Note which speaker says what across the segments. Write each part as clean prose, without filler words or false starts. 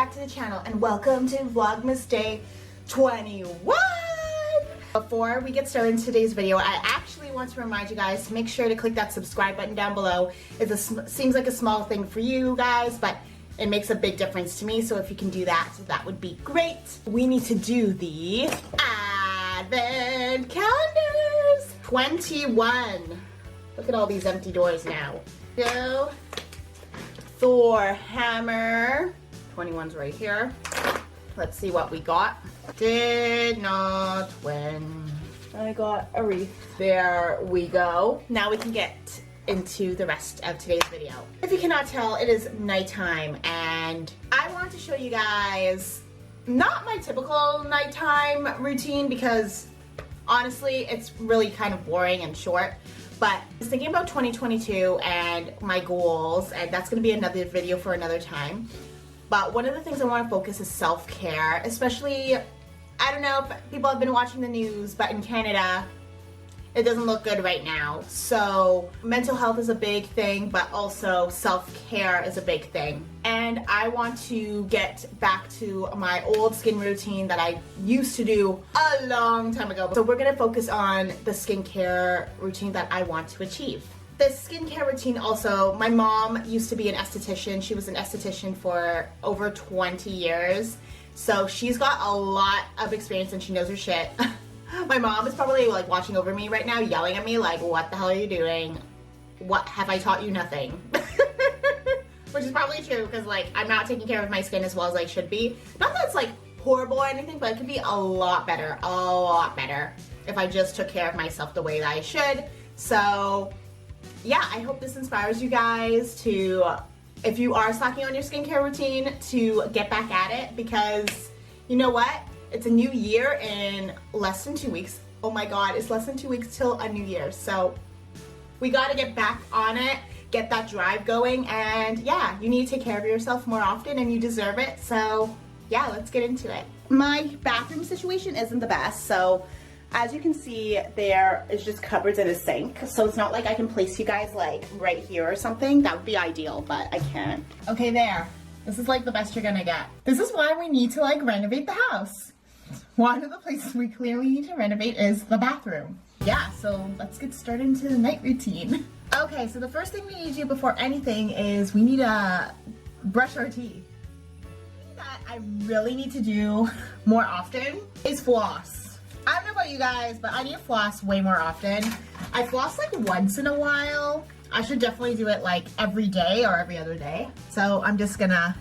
Speaker 1: back to the channel and welcome to Vlogmas Day 21. Before we get started in today's video, I actually want to remind you guys to make sure to click that subscribe button down below. It seems like a small thing for you guys, but it makes a big difference to me, so if you can do that, that would be great. We need to do the Advent calendars. 21. Look at all these empty doors now. Go. Thor hammer. 21's right here. Let's see what we got. Did not win. I got a wreath. There we go. Now we can get into the rest of today's video. If you cannot tell, it is nighttime and I want to show you guys not my typical nighttime routine because honestly it's really kind of boring and short, but I was thinking about 2022 and my goals, and that's going to be another video for another time. But one of the things I want to focus is self-care, especially, I don't know if people have been watching the news, but in Canada, it doesn't look good right now. So mental health is a big thing, but also self-care is a big thing. And I want to get back to my old skin routine that I used to do a long time ago. So we're going to focus on the skincare routine that I want to achieve. The skincare routine also, my mom used to be an esthetician. She was an esthetician for over 20 years. So she's got a lot of experience and she knows her shit. My mom is probably like watching over me right now, yelling at me like, what the hell are you doing? What, have I taught you nothing? Which is probably true because like I'm not taking care of my skin as well as I should be. Not that it's like horrible or anything, but it could be a lot better if I just took care of myself the way that I should. So yeah, I hope this inspires you guys to, if you are slacking on your skincare routine, to get back at it, because you know what? It's a new year in less than 2 weeks. Oh my god, it's less than 2 weeks till a new year. So we gotta get back on it, get that drive going, and yeah, you need to take care of yourself more often and you deserve it. So yeah, let's get into it. My bathroom situation isn't the best, so as you can see, there is just cupboards and a sink, so it's not like I can place you guys like right here or something. That would be ideal, but I can't. Okay, there. This is like the best you're gonna get. This is why we need to like renovate the house. One of the places we clearly need to renovate is the bathroom. Yeah, so let's get started into the night routine. Okay, so the first thing we need to do before anything is we need to brush our teeth. That I really need to do more often is floss. I don't know about you guys, but I need to floss way more often. I floss like once in a while. I should definitely do it like every day or every other day. So I'm just gonna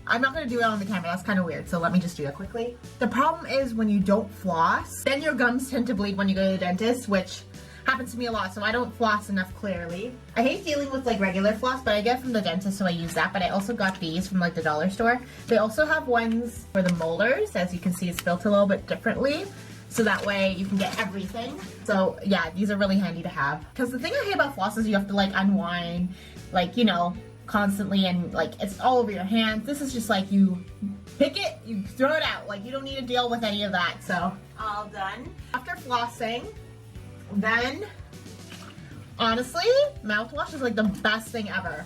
Speaker 1: I'm not gonna do it on the camera, that's kind of weird. So let me just do that quickly. The problem is when you don't floss, then your gums tend to bleed when you go to the dentist, which happens to me a lot. So I don't floss enough clearly. I hate dealing with like regular floss, but I get it from the dentist, so I use that. But I also got these from like the dollar store. They also have ones for the molars. As you can see, it's built a little bit differently, so that way you can get everything. So yeah, these are really handy to have. Because the thing I hate about floss is you have to like unwind, like, you know, constantly, and like it's all over your hands. This is just like you pick it, you throw it out. Like you don't need to deal with any of that. So all done. After flossing, then honestly, mouthwash is like the best thing ever.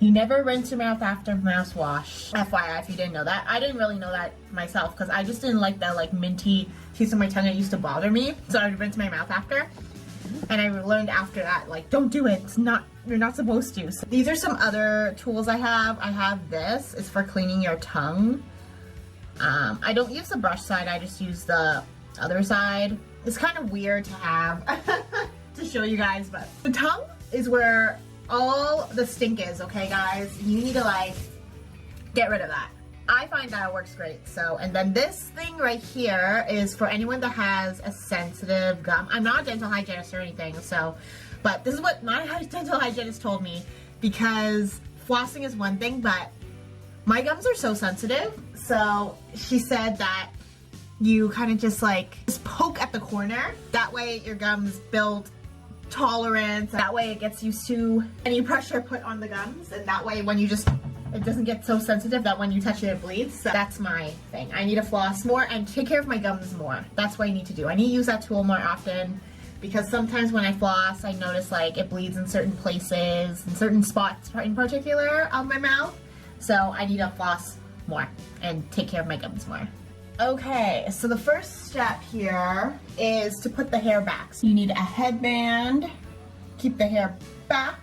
Speaker 1: You never rinse your mouth after mouthwash. FYI, if you didn't know that. I didn't really know that myself because I just didn't like that like minty taste on my tongue. It used to bother me, so I would rinse my mouth after. And I learned after that, like, don't do it. It's not, you're not supposed to. So these are some other tools I have. I have this. It's for cleaning your tongue. I don't use the brush side. I just use the other side. It's kind of weird to have to show you guys, but the tongue is where all the stink is, okay guys? You need to like get rid of that. I find that it works great. So, and then this thing right here is for anyone that has a sensitive gum. I'm not a dental hygienist or anything, so, but this is what my dental hygienist told me, because flossing is one thing, but my gums are so sensitive. So she said that you kind of just poke at the corner. That way your gums build tolerance. That way it gets used to any pressure put on the gums, and that way when you just it doesn't get so sensitive that when you touch it, it bleeds. So that's my thing. I need to floss more and take care of my gums more. That's what I need to do. I need to use that tool more often because sometimes when I floss, I notice like it bleeds in certain places, in certain spots in particular of my mouth. So I need to floss more and take care of my gums more. Okay, so the first step here is to put the hair back. So you need a headband, keep the hair back.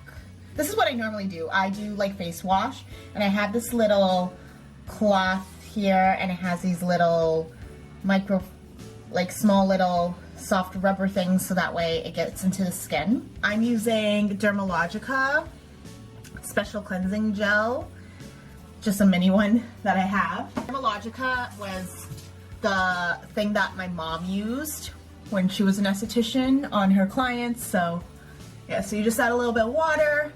Speaker 1: This is what I normally do. I do like face wash, and I have this little cloth here, and it has these little small little soft rubber things, so that way it gets into the skin. I'm using Dermalogica Special Cleansing Gel, just a mini one that I have. Dermalogica was the thing that my mom used when she was an esthetician on her clients, so yeah, so you just add a little bit of water.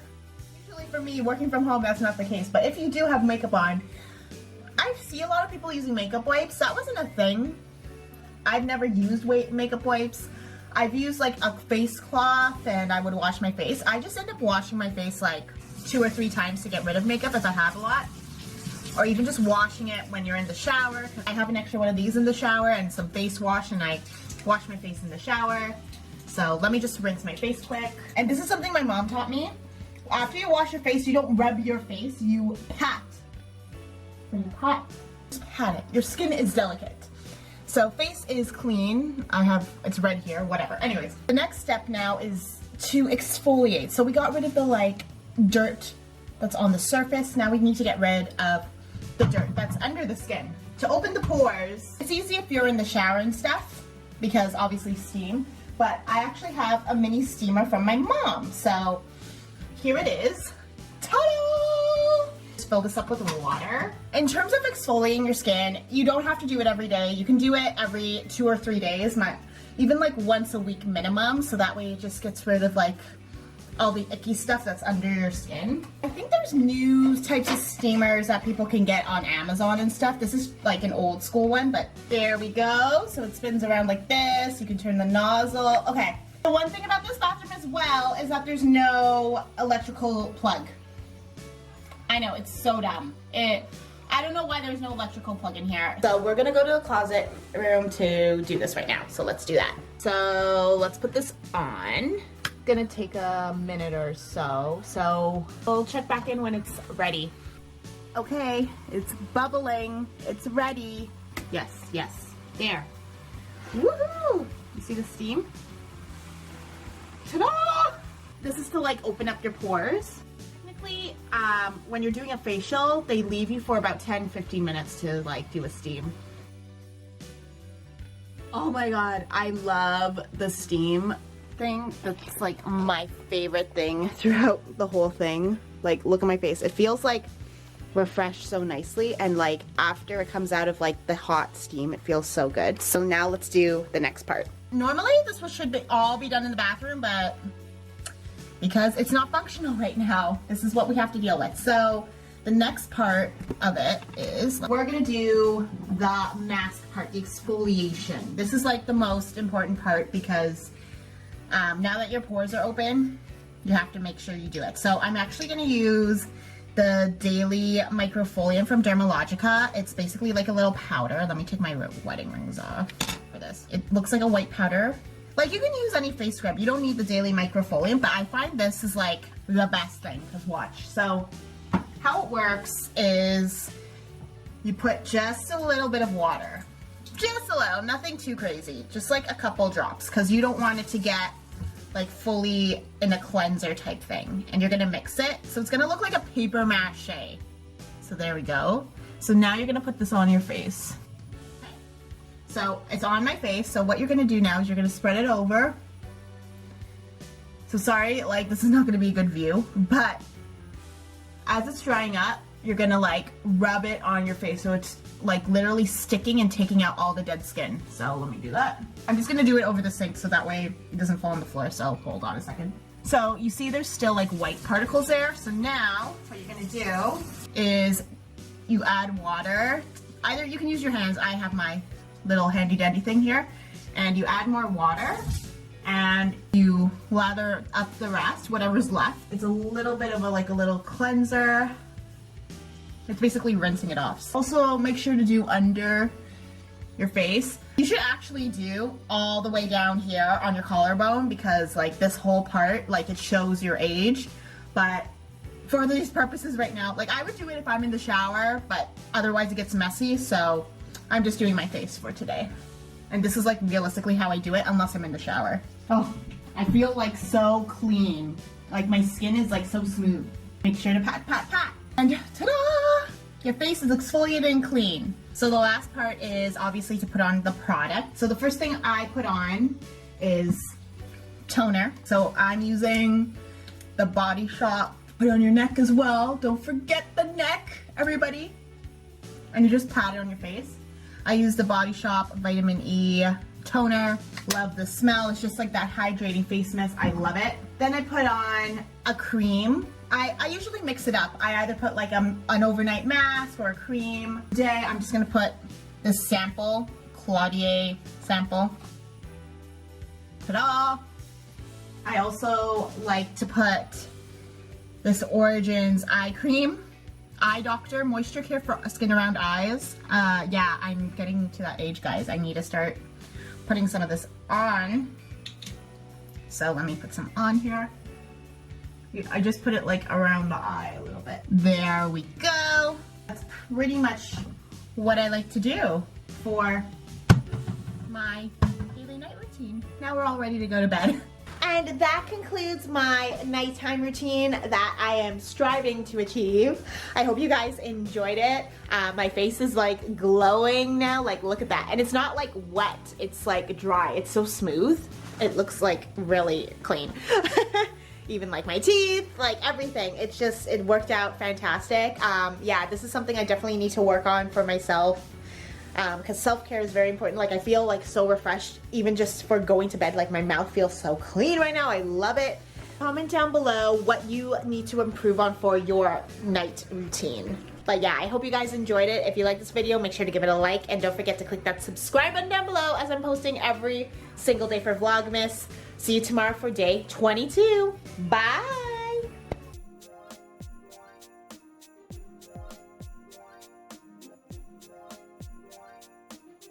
Speaker 1: Usually for me, working from home, that's not the case, but if you do have makeup on, I see a lot of people using makeup wipes. That wasn't a thing. I've never used makeup wipes. I've used like a face cloth and I would wash my face. I just end up washing my face like 2 or 3 times to get rid of makeup if I have a lot. Or even just washing it when you're in the shower. I have an extra one of these in the shower and some face wash, and I wash my face in the shower. So let me just rinse my face quick. And this is something my mom taught me. After you wash your face, you don't rub your face, you pat. When you pat, just pat it. Your skin is delicate. So face is clean. It's red here, whatever. Anyways, the next step now is to exfoliate. So we got rid of the like dirt that's on the surface. Now we need to get rid of the dirt that's under the skin. To open the pores, it's easy if you're in the shower and stuff, because obviously steam, but I actually have a mini steamer from my mom. So here it is. Ta-da! Just fill this up with water. In terms of exfoliating your skin, you don't have to do it every day. You can do it every 2 or 3 days, not even like once a week minimum, so that way it just gets rid of like all the icky stuff that's under your skin. I think there's new types of steamers that people can get on Amazon and stuff. This is like an old school one, but there we go. So it spins around like this. You can turn the nozzle. Okay. The one thing about this bathroom as well is that there's no electrical plug. I know, it's so dumb. I don't know why there's no electrical plug in here. So we're gonna go to the closet room to do this right now. So let's do that. So let's put this on. Gonna take a minute or so. So we'll check back in when it's ready. Okay, it's bubbling. It's ready. Yes, yes. There. Woohoo! You see the steam? Ta-da! This is to like open up your pores. Technically, when you're doing a facial, they leave you for about 10-15 minutes to like do a steam. Oh my god, I love the steam thing. That's like my favorite thing throughout the whole thing. Like, look at my face. It feels like refreshed so nicely, and like after it comes out of like the hot steam, it feels so good. So now let's do the next part. Normally this should all be done in the bathroom, but because it's not functional right now, this is what we have to deal with. So the next part of it is we're gonna do the mask part, the exfoliation. This is like the most important part because now that your pores are open, you have to make sure you do it. So I'm actually gonna use the Daily Microfoliant from Dermalogica. It's basically like a little powder. Let me take my wedding rings off for this. It looks like a white powder. Like, you can use any face scrub. You don't need the Daily Microfoliant, but I find this is like the best thing, because watch. So how it works is you put just a little bit of water. Just a little, nothing too crazy. Just like a couple drops, because you don't want it to get like fully in a cleanser type thing. And you're gonna mix it. So it's gonna look like a paper mache. So there we go. So now you're gonna put this on your face. So it's on my face. So what you're gonna do now is you're gonna spread it over. So sorry, like this is not gonna be a good view, but as it's drying up, you're gonna like rub it on your face so it's like literally sticking and taking out all the dead skin. So let me do that. I'm just gonna do it over the sink so that way it doesn't fall on the floor. So hold on a second. So you see there's still like white particles there. So now what you're gonna do is you add water. Either you can use your hands. I have my little handy dandy thing here. And you add more water and you lather up the rest, whatever's left. It's a little bit of a little cleanser. It's basically rinsing it off. Also, make sure to do under your face. You should actually do all the way down here on your collarbone because like this whole part, like it shows your age. But for these purposes right now, like I would do it if I'm in the shower, but otherwise it gets messy, so I'm just doing my face for today. And this is like realistically how I do it unless I'm in the shower. Oh, I feel like so clean. Like my skin is like so smooth. Make sure to pat, pat, pat. And ta-da! Your face is exfoliated and clean. So the last part is obviously to put on the product. So the first thing I put on is toner. So I'm using the Body Shop. Put it on your neck as well. Don't forget the neck, everybody. And you just pat it on your face. I use the Body Shop Vitamin E toner. Love the smell. It's just like that hydrating face mist. I love it. Then I put on a cream. I usually mix it up. I either put like an overnight mask or a cream. Today I'm just gonna put this sample, Claudier sample. Ta-da! I also like to put this Origins eye cream. Eye Doctor Moisture Care for skin around eyes. Yeah, I'm getting to that age, guys. I need to start putting some of this on. So let me put some on here. I just put it like around the eye a little bit. There we go. That's pretty much what I like to do for my daily night routine. Now we're all ready to go to bed. And that concludes my nighttime routine that I am striving to achieve. I hope you guys enjoyed it. My face is like glowing now, like look at that. And it's not like wet, it's like dry. It's so smooth. It looks like really clean. Even like my teeth, like everything. It's just, it worked out fantastic. Yeah, this is something I definitely need to work on for myself. Because self-care is very important. Like I feel like so refreshed even just for going to bed. Like my mouth feels so clean right now. I love it. Comment down below what you need to improve on for your night routine. But yeah, I hope you guys enjoyed it. If you like this video, make sure to give it a like and don't forget to click that subscribe button down below as I'm posting every single day for Vlogmas. See you tomorrow for day 22. Bye!